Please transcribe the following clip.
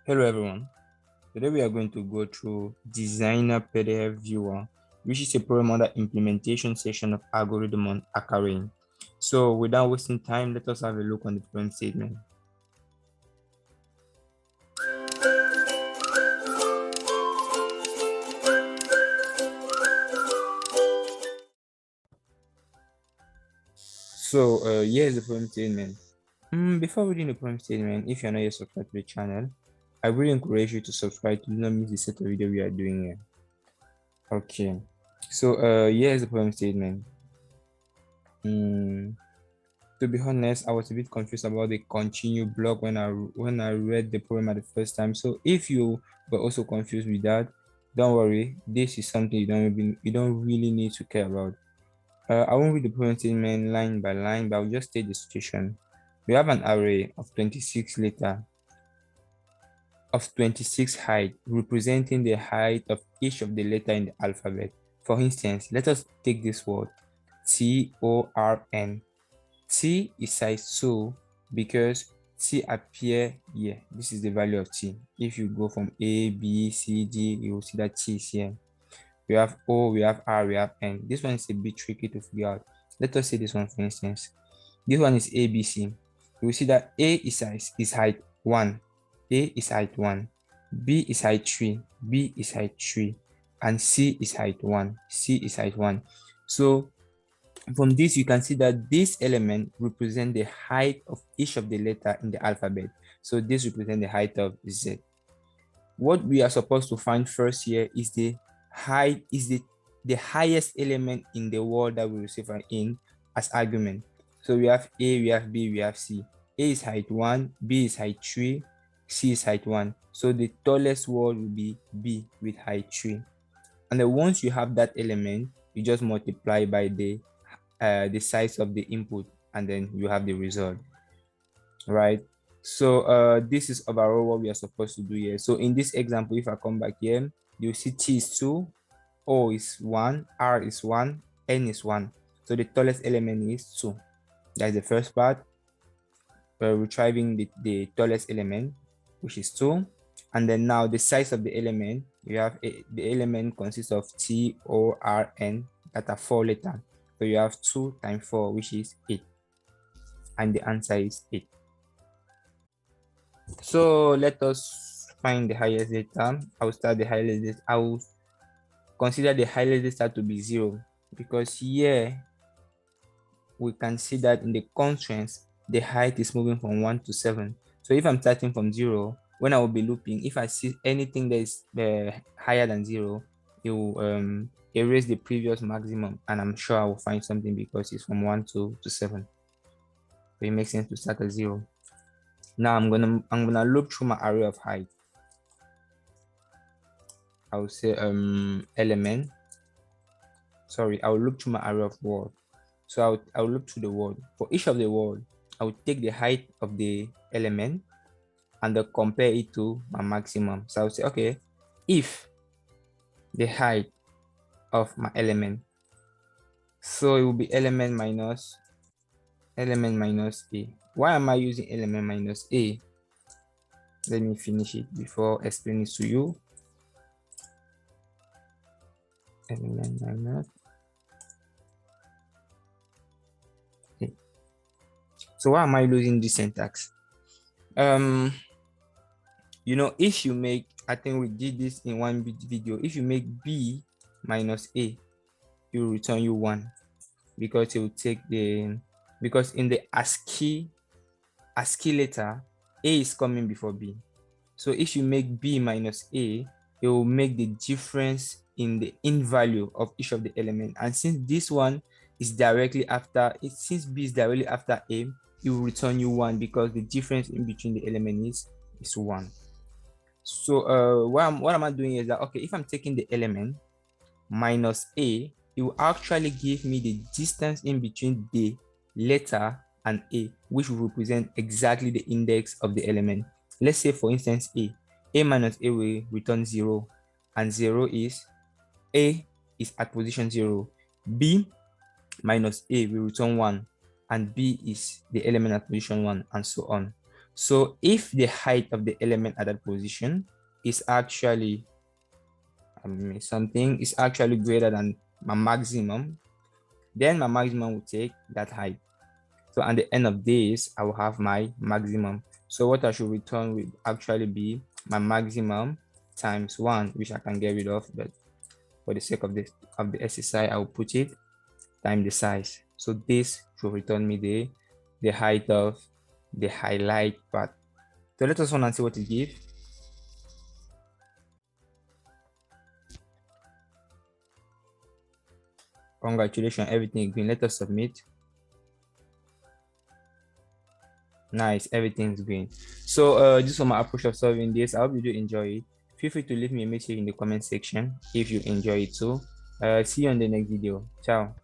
Hello everyone. Today we are going to go through Designer PDF Viewer, which is a program under implementation section of algorithm on HackerRank. So without wasting time, let us have a look on the problem statement. So here's the problem statement. Before reading the problem statement, if you're not yet subscribed to the channel, I really encourage you to subscribe to not miss the set of video we are doing here. Okay, so here's the problem statement. To be honest, I was a bit confused about the continue block when I read the problem at the first time. So if you were also confused with that, don't worry. This is something you don't really need to care about. I won't read the problem statement line by line, but I'll just state the situation. We have an array of 26 letter of 26 height, representing the height of each of the letter in the alphabet. For instance, let us take this word Torn. T is size 2 because T appear here. This is the value of T. If you go from A, B, C, D, you will see that T is here. We have O, we have R, we have N. This one is a bit tricky to figure out. Let us say this one for instance. This one is ABC. You will see that A is height 1. A is height 1. B is height 3. B is height 3. And C is height 1. C is height 1. So from this, you can see that this element represents the height of each of the letter in the alphabet. So this represents the height of Z. What we are supposed to find first here is the height, the highest element in the word that we receive in as argument. So we have A, we have B, we have C. A is height 1, B is height 3, C is height 1. So the tallest word will be B with height 3. And then once you have that element, you just multiply by the size of the input, and then you have the result, right? So this is overall what we are supposed to do here. So in this example, if I come back here, you see T is 2, O is 1, R is 1, N is 1. So the tallest element is 2. That's the first part. We're retrieving the tallest element, which is 2. And then now the size of the element, you have the element consists of T, O, R, N, that are 4 letters. So you have 2 times 4, which is 8. And the answer is 8. So let us find the highest data. I'll start the highest data. I will consider the highest data to be 0, because here we can see that in the constraints, the height is moving from 1 to 7. So if I'm starting from 0, when I will be looping, if I see anything that is higher than 0, it will erase the previous maximum, and I'm sure I will find something because it's from 1 to 7. So it makes sense to start at 0. Now I'm gonna loop through my array of height. I will say element. Sorry, I will loop through my array of word. So I'll loop through the word. For each of the word, I will take the height of the element and compare it to my maximum. So I'll say, okay, if the height of my element, so it will be element minus A. Why am I using element minus A? Let me finish it before explaining it to you. Element minus A. So why am I using this syntax? You know, if you make, I think we did this in one video, if you make B minus A, it will return you 1, because it will take because in the ASCII letter, A is coming before B. So if you make B minus A, it will make the difference in the in value of each of the elements. And since this one is directly after it, since B is directly after A, it will return you 1, because the difference in between the element is 1. So what am I doing is that, okay, if I'm taking the element minus A, it will actually give me the distance in between the letter and A, which will represent exactly the index of the element. Let's say, for instance, A minus A will return 0, and 0 is A is at position 0. B minus A will return 1, and B is the element at position 1, and so on. So if the height of the element at that position is actually something is actually greater than my maximum, then my maximum will take that height. So at the end of this, I will have my maximum. So what I should return will actually be my maximum times 1, which I can get rid of, but for the sake of the exercise, I will put it times the size. So this should return me the height of the highlight part. So let us run and see what it gives. Congratulations, everything is green. Let us submit. Nice, everything's green. So this was my approach of solving this. I hope you do enjoy it. Feel free to leave me a message in the comment section if you enjoy it too. See you on the next video. Ciao.